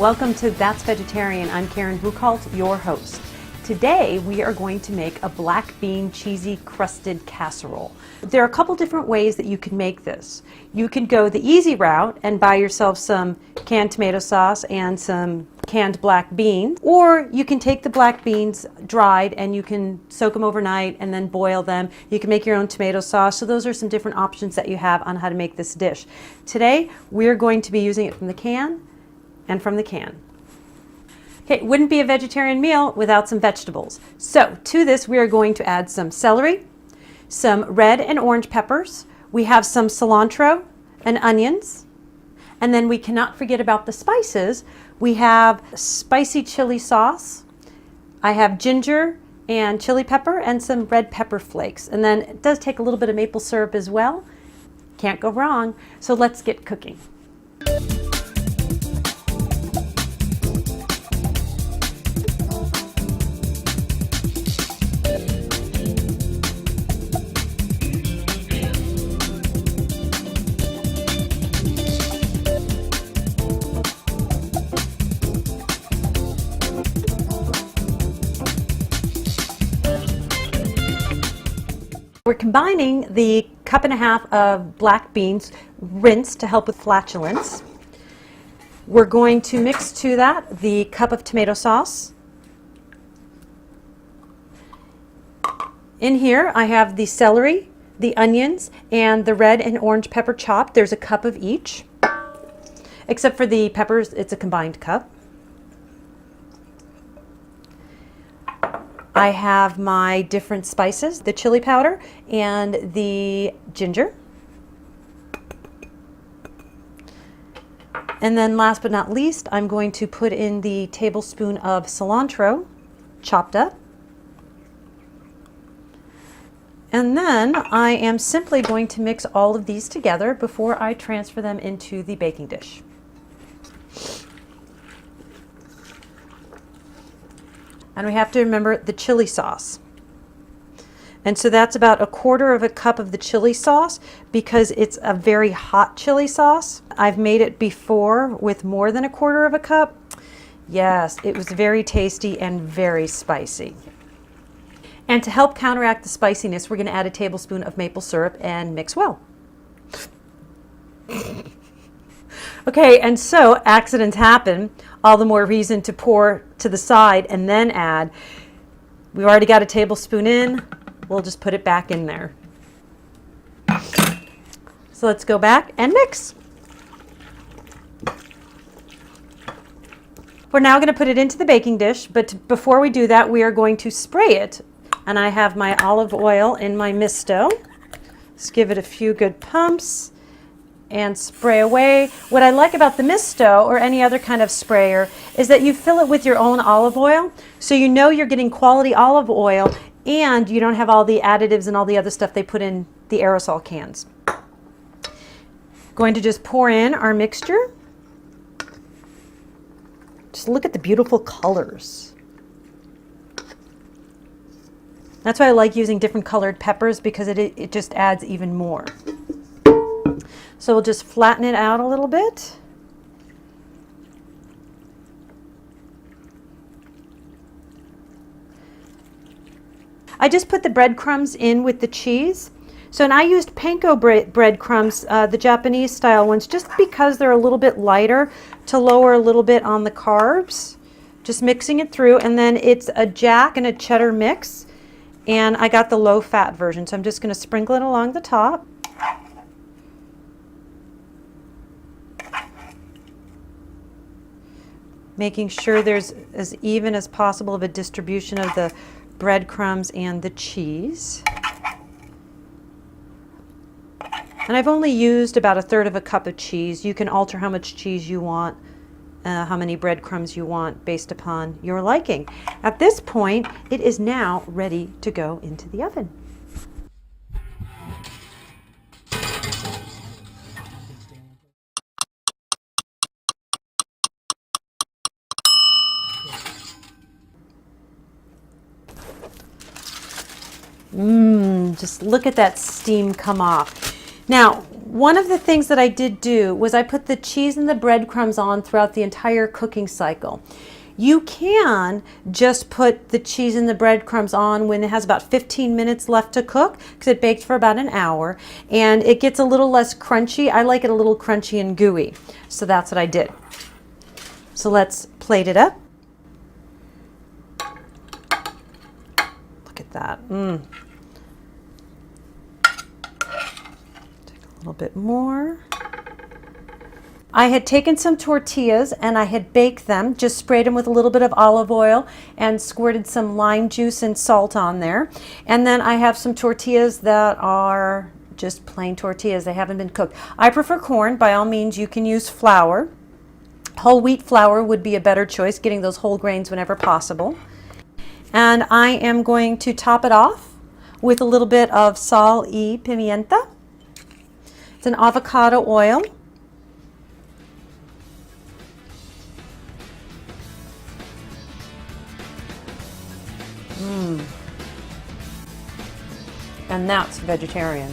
welcome to That's Vegetarian. I'm Karen Buchholz, your host. Today we are going to make a black bean cheesy crusted casserole. There are a couple different ways that you can make this. You can go the easy route and buy yourself some canned tomato sauce and some canned black beans, or you can take the black beans dried and you can soak them overnight and then boil them. You can make your own tomato sauce. So those are some different options that you have on how to make this dish. Today we're going to be using it from the can and from the can. Okay, it wouldn't be a vegetarian meal without some vegetables. So to this we are going to add some celery, some red and orange peppers. We have some cilantro and onions. And then we cannot forget about the spices. We have spicy chili sauce. I have ginger and chili pepper and some red pepper flakes. And then it does take a little bit of maple syrup as well. Can't go wrong. So let's get cooking. We're combining the cup and a half of black beans rinsed to help with flatulence. We're going to mix to that the cup of tomato sauce. In here I have the celery, the onions, and the red and orange pepper chopped. There's a cup of each. Except for the peppers, it's a combined cup. I have my different spices, the chili powder and the ginger. And then last but not least, I'm going to put in the tablespoon of cilantro, chopped up. And then I am simply going to mix all of these together before I transfer them into the baking dish. And we have to remember the chili sauce. And so that's about 1/4 cup of the chili sauce because it's a very hot chili sauce. I've made it before with more than 1/4 cup. Yes, it was very tasty and very spicy. And to help counteract the spiciness, we're going to add a tablespoon of maple syrup and mix well. Okay, and so accidents happen, all the more reason to pour to the side and then add. We've already got a tablespoon in, we'll just put it back in there. So let's go back and mix. We're now going to put it into the baking dish, but before we do that, we are going to spray it. And I have my olive oil in my misto. Let's give it a few good pumps and spray away. What I like about the misto or any other kind of sprayer is that you fill it with your own olive oil, so you know you're getting quality olive oil and you don't have all the additives and all the other stuff they put in the aerosol cans. Going to just pour in our mixture. Just look at the beautiful colors. That's why I like using different colored peppers, because it just adds even more. So we'll just flatten it out a little bit. I just put the breadcrumbs in with the cheese. So, and I used panko breadcrumbs, the Japanese style ones, just because they're a little bit lighter, to lower a little bit on the carbs. Just mixing it through, and then it's a jack and a cheddar mix. And I got the low fat version, so I'm just going to sprinkle it along the top. Making sure there's as even as possible of a distribution of the breadcrumbs and the cheese. And I've only used about 1/3 cup of cheese. You can alter how much cheese you want, how many breadcrumbs you want based upon your liking. At this point, it is now ready to go into the oven. Just look at that steam come off. Now, One of the things that I did do was I put the cheese and the breadcrumbs on throughout the entire cooking cycle. You can just put the cheese and the breadcrumbs on when it has about 15 minutes left to cook, because it baked for about an hour, and it gets a little less crunchy. I like it a little crunchy and gooey, so that's what I did. So let's plate it up. Look at that. Take a little bit more. I had taken some tortillas and I had baked them, just sprayed them with a little bit of olive oil and squirted some lime juice and salt on there. And then I have some tortillas that are just plain tortillas. They haven't been cooked. I prefer corn. By all means, you can use flour. Whole wheat flour would be a better choice, getting those whole grains whenever possible. And I am going to top it off with a little bit of sal y pimienta. It's an avocado oil. And that's vegetarian.